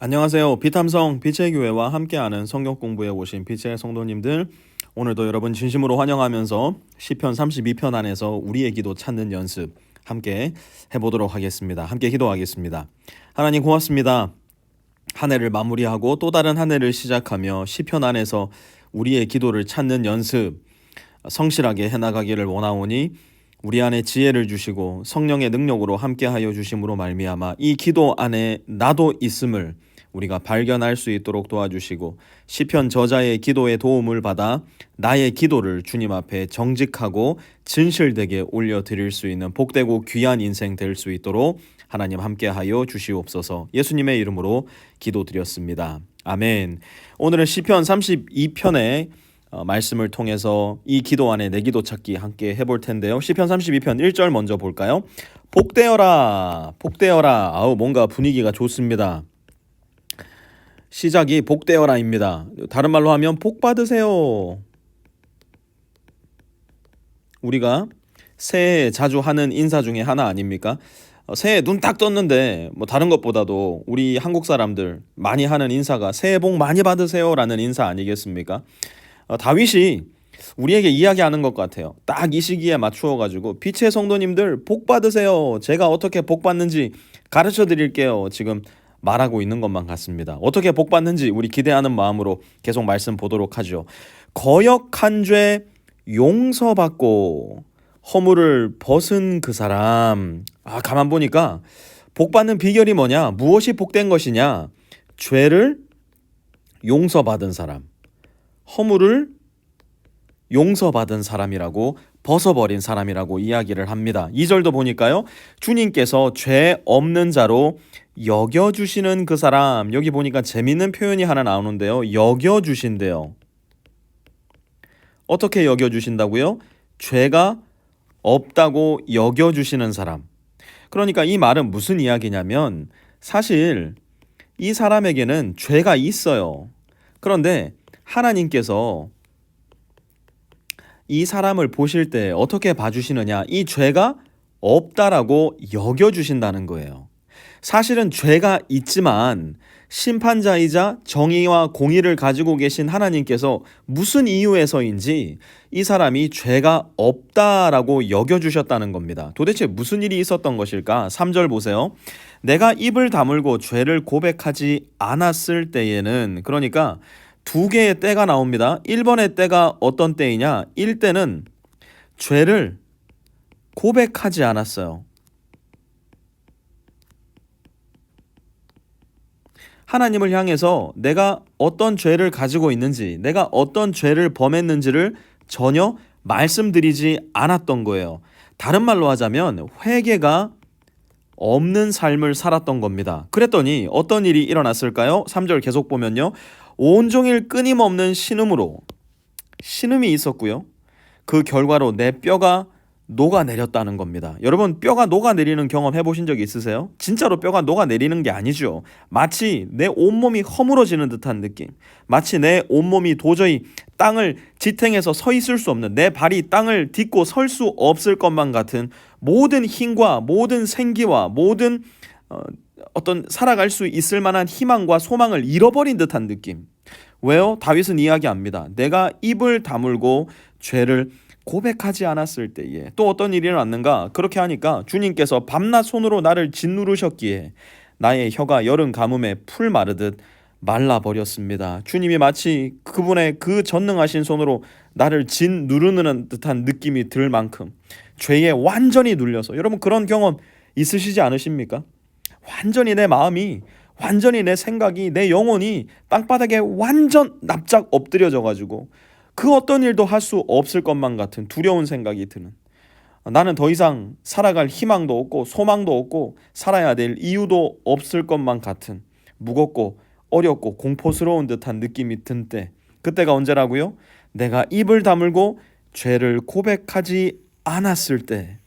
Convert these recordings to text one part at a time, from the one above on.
안녕하세요. 비탐성 빛의 교회와 함께하는 성경 공부에 오신 빛의 성도님들, 오늘도 여러분 진심으로 환영하면서 시편 32편 안에서 우리의 기도 찾는 연습 함께 해보도록 하겠습니다. 함께 기도하겠습니다. 하나님 고맙습니다. 한 해를 마무리하고 또 다른 한 해를 시작하며 시편 안에서 우리의 기도를 찾는 연습 성실하게 해나가기를 원하오니 우리 안에 지혜를 주시고 성령의 능력으로 함께하여 주심으로 말미암아 이 기도 안에 나도 있음을 우리가 발견할 수 있도록 도와주시고 시편 저자의 기도의 도움을 받아 나의 기도를 주님 앞에 정직하고 진실되게 올려드릴 수 있는 복되고 귀한 인생 될 수 있도록 하나님 함께하여 주시옵소서. 예수님의 이름으로 기도드렸습니다. 아멘. 오늘은 시편 32편의 말씀을 통해서 이 기도 안에 내 기도 찾기 함께 해볼 텐데요. 시편 32편 1절 먼저 볼까요? 복되어라 복되어라. 뭔가 분위기가 좋습니다. 시작이 복되어라입니다. 다른 말로 하면 복 받으세요. 우리가 새해에 자주 하는 인사 중에 하나 아닙니까? 새해 눈 딱 떴는데 다른 것보다도 우리 한국 사람들 많이 하는 인사가 새해 복 많이 받으세요 라는 인사 아니겠습니까? 다윗이 우리에게 이야기하는 것 같아요. 딱 이 시기에 맞추어 가지고 빛의 성도님들 복 받으세요. 제가 어떻게 복 받는지 가르쳐 드릴게요. 지금 말하고 있는 것만 같습니다. 어떻게 복 받는지 우리 기대하는 마음으로 계속 말씀 보도록 하죠. 거역한 죄 용서받고 허물을 벗은 그 사람. 가만 보니까 복 받는 비결이 뭐냐? 무엇이 복된 것이냐? 죄를 용서받은 사람, 허물을 용서받은 사람이라고, 벗어버린 사람이라고 이야기를 합니다. 2절도 보니까요, 주님께서 죄 없는 자로 여겨주시는 그 사람. 여기 보니까 재밌는 표현이 하나 나오는데요. 여겨주신대요. 어떻게 여겨주신다고요? 죄가 없다고 여겨주시는 사람. 그러니까 이 말은 무슨 이야기냐면 사실 이 사람에게는 죄가 있어요. 그런데 하나님께서 이 사람을 보실 때 어떻게 봐주시느냐? 이 죄가 없다라고 여겨주신다는 거예요. 사실은 죄가 있지만 심판자이자 정의와 공의를 가지고 계신 하나님께서 무슨 이유에서인지 이 사람이 죄가 없다라고 여겨주셨다는 겁니다. 도대체 무슨 일이 있었던 것일까? 3절 보세요. 내가 입을 다물고 죄를 고백하지 않았을 때에는, 그러니까 두 개의 때가 나옵니다. 1번의 때가 어떤 때이냐? 1때는 죄를 고백하지 않았어요. 하나님을 향해서 내가 어떤 죄를 가지고 있는지, 내가 어떤 죄를 범했는지를 전혀 말씀드리지 않았던 거예요. 다른 말로 하자면 회개가 없는 삶을 살았던 겁니다. 그랬더니 어떤 일이 일어났을까요? 3절 계속 보면요. 온종일 끊임없는 신음이 있었고요. 그 결과로 내 뼈가 녹아내렸다는 겁니다. 여러분, 뼈가 녹아내리는 경험 해보신 적 있으세요? 진짜로 뼈가 녹아내리는 게 아니죠. 마치 내 온몸이 허물어지는 듯한 느낌, 마치 내 온몸이 도저히 땅을 지탱해서 서 있을 수 없는, 내 발이 땅을 딛고 설 수 없을 것만 같은 모든 힘과 모든 생기와 모든 어떤 살아갈 수 있을 만한 희망과 소망을 잃어버린 듯한 느낌. 왜요? 다윗은 이야기합니다. 내가 입을 다물고 죄를 고백하지 않았을 때에 또 어떤 일이 일어났는가? 그렇게 하니까 주님께서 밤낮 손으로 나를 짓누르셨기에 나의 혀가 여름 가뭄에 풀 마르듯 말라버렸습니다. 주님이 마치 그분의 그 전능하신 손으로 나를 짓누르는 듯한 느낌이 들 만큼 죄에 완전히 눌려서, 여러분 그런 경험 있으시지 않으십니까? 완전히 내 마음이, 완전히 내 생각이, 내 영혼이 땅바닥에 완전 납작 엎드려져 가지고 그 어떤 일도 할 수 없을 것만 같은 두려운 생각이 드는, 나는 더 이상 살아갈 희망도 없고 소망도 없고 살아야 될 이유도 없을 것만 같은 무겁고 어렵고 공포스러운 듯한 느낌이 든 때, 그때가 언제라고요? 내가 입을 다물고 죄를 고백하지 않았을 때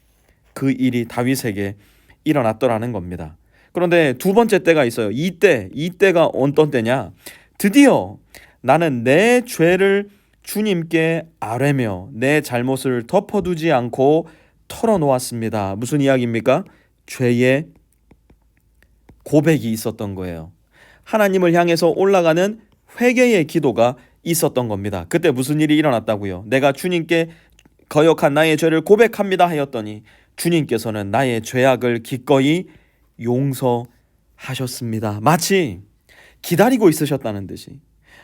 그 일이 다윗에게 일어났더라는 겁니다. 그런데 두 번째 때가 있어요. 이때가 어떤 때냐? 드디어 나는 내 죄를 주님께 아뢰며 내 잘못을 덮어두지 않고 털어놓았습니다. 무슨 이야기입니까? 죄의 고백이 있었던 거예요. 하나님을 향해서 올라가는 회개의 기도가 있었던 겁니다. 그때 무슨 일이 일어났다고요? 내가 주님께 거역한 나의 죄를 고백합니다 하였더니 주님께서는 나의 죄악을 기꺼이 용서하셨습니다. 마치 기다리고 있으셨다는 듯이,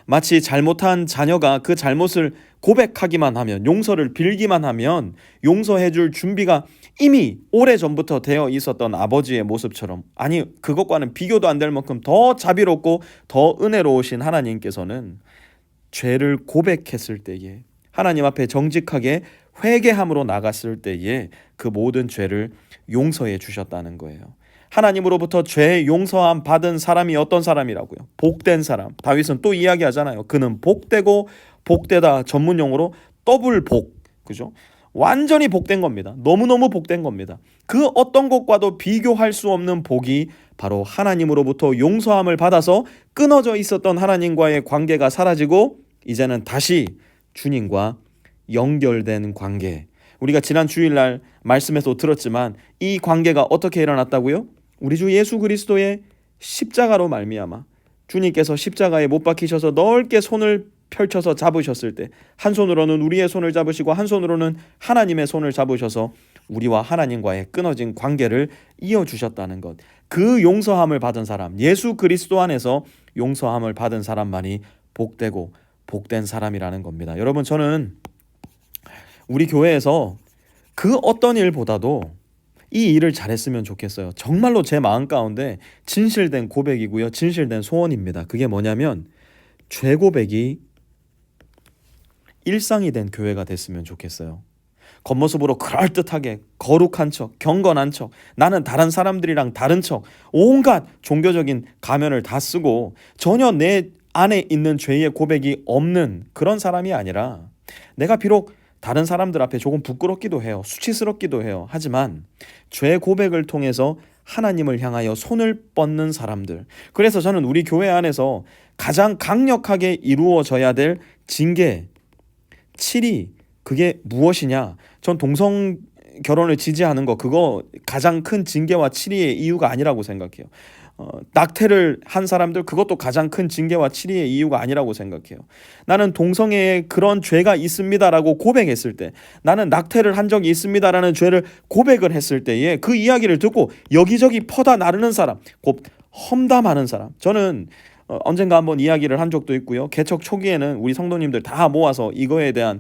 마치 잘못한 자녀가 그 잘못을 고백하기만 하면, 용서를 빌기만 하면 용서해 줄 준비가 이미 오래전부터 되어 있었던 아버지의 모습처럼, 아니 그것과는 비교도 안 될 만큼 더 자비롭고 더 은혜로우신 하나님께서는 죄를 고백했을 때에, 하나님 앞에 정직하게 회개함으로 나갔을 때에 그 모든 죄를 용서해 주셨다는 거예요. 하나님으로부터 죄 용서함 받은 사람이 어떤 사람이라고요? 복된 사람. 다윗은 또 이야기하잖아요. 그는 복되고 복되다, 전문용어로 더블 복. 그죠? 완전히 복된 겁니다. 너무너무 복된 겁니다. 그 어떤 것과도 비교할 수 없는 복이 바로 하나님으로부터 용서함을 받아서 끊어져 있었던 하나님과의 관계가 사라지고 이제는 다시 주님과 연결된 관계. 우리가 지난 주일날 말씀에서 들었지만 이 관계가 어떻게 일어났다고요? 우리 주 예수 그리스도의 십자가로 말미암아 주님께서 십자가에 못 박히셔서 넓게 손을 펼쳐서 잡으셨을 때, 한 손으로는 우리의 손을 잡으시고 한 손으로는 하나님의 손을 잡으셔서 우리와 하나님과의 끊어진 관계를 이어주셨다는 것. 그 용서함을 받은 사람, 예수 그리스도 안에서 용서함을 받은 사람만이 복되고 복된 사람이라는 겁니다. 여러분, 저는 우리 교회에서 그 어떤 일보다도 이 일을 잘했으면 좋겠어요. 정말로 제 마음 가운데 진실된 고백이고요, 진실된 소원입니다. 그게 뭐냐면 죄 고백이 일상이 된 교회가 됐으면 좋겠어요. 겉모습으로 그럴듯하게 거룩한 척, 경건한 척, 나는 다른 사람들이랑 다른 척, 온갖 종교적인 가면을 다 쓰고 전혀 내 안에 있는 죄의 고백이 없는 그런 사람이 아니라, 내가 비록 다른 사람들 앞에 조금 부끄럽기도 해요, 수치스럽기도 해요. 하지만 죄 고백을 통해서 하나님을 향하여 손을 뻗는 사람들. 그래서 저는 우리 교회 안에서 가장 강력하게 이루어져야 될 징계, 칠이, 그게 무엇이냐? 전 동성 결혼을 지지하는 거, 그거 가장 큰 징계와 칠의의 이유가 아니라고 생각해요. 낙태를 한 사람들, 그것도 가장 큰 징계와 칠의의 이유가 아니라고 생각해요. 나는 동성애에 그런 죄가 있습니다라고 고백했을 때, 나는 낙태를 한 적이 있습니다라는 죄를 고백을 했을 때에 그 이야기를 듣고 여기저기 퍼다 나르는 사람, 곧 험담하는 사람, 저는 언젠가 한번 이야기를 한 적도 있고요, 개척 초기에는 우리 성도님들 다 모아서 이거에 대한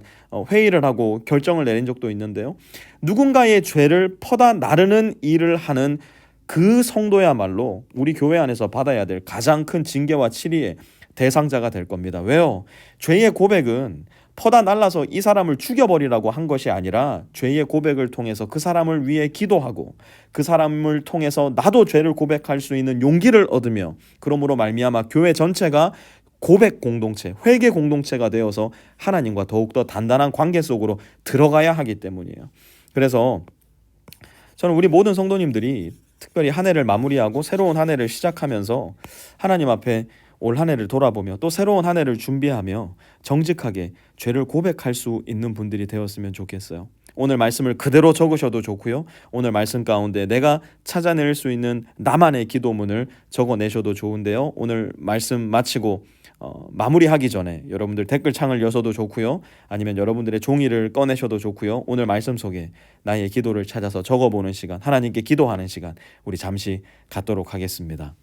회의를 하고 결정을 내린 적도 있는데요, 누군가의 죄를 퍼다 나르는 일을 하는 그 성도야말로 우리 교회 안에서 받아야 될 가장 큰 징계와 칠의의 대상자가 될 겁니다. 왜요? 죄의 고백은 퍼다 날라서 이 사람을 죽여버리라고 한 것이 아니라, 죄의 고백을 통해서 그 사람을 위해 기도하고 그 사람을 통해서 나도 죄를 고백할 수 있는 용기를 얻으며, 그러므로 말미암아 교회 전체가 고백 공동체, 회개 공동체가 되어서 하나님과 더욱더 단단한 관계 속으로 들어가야 하기 때문이에요. 그래서 저는 우리 모든 성도님들이 특별히 한 해를 마무리하고 새로운 한 해를 시작하면서 하나님 앞에 올 한 해를 돌아보며 또 새로운 한 해를 준비하며 정직하게 죄를 고백할 수 있는 분들이 되었으면 좋겠어요. 오늘 말씀을 그대로 적으셔도 좋고요, 오늘 말씀 가운데 내가 찾아낼 수 있는 나만의 기도문을 적어내셔도 좋은데요, 오늘 말씀 마치고 마무리하기 전에 여러분들 댓글창을 여셔도 좋고요, 아니면 여러분들의 종이를 꺼내셔도 좋고요, 오늘 말씀 속에 나의 기도를 찾아서 적어보는 시간, 하나님께 기도하는 시간 우리 잠시 갖도록 하겠습니다.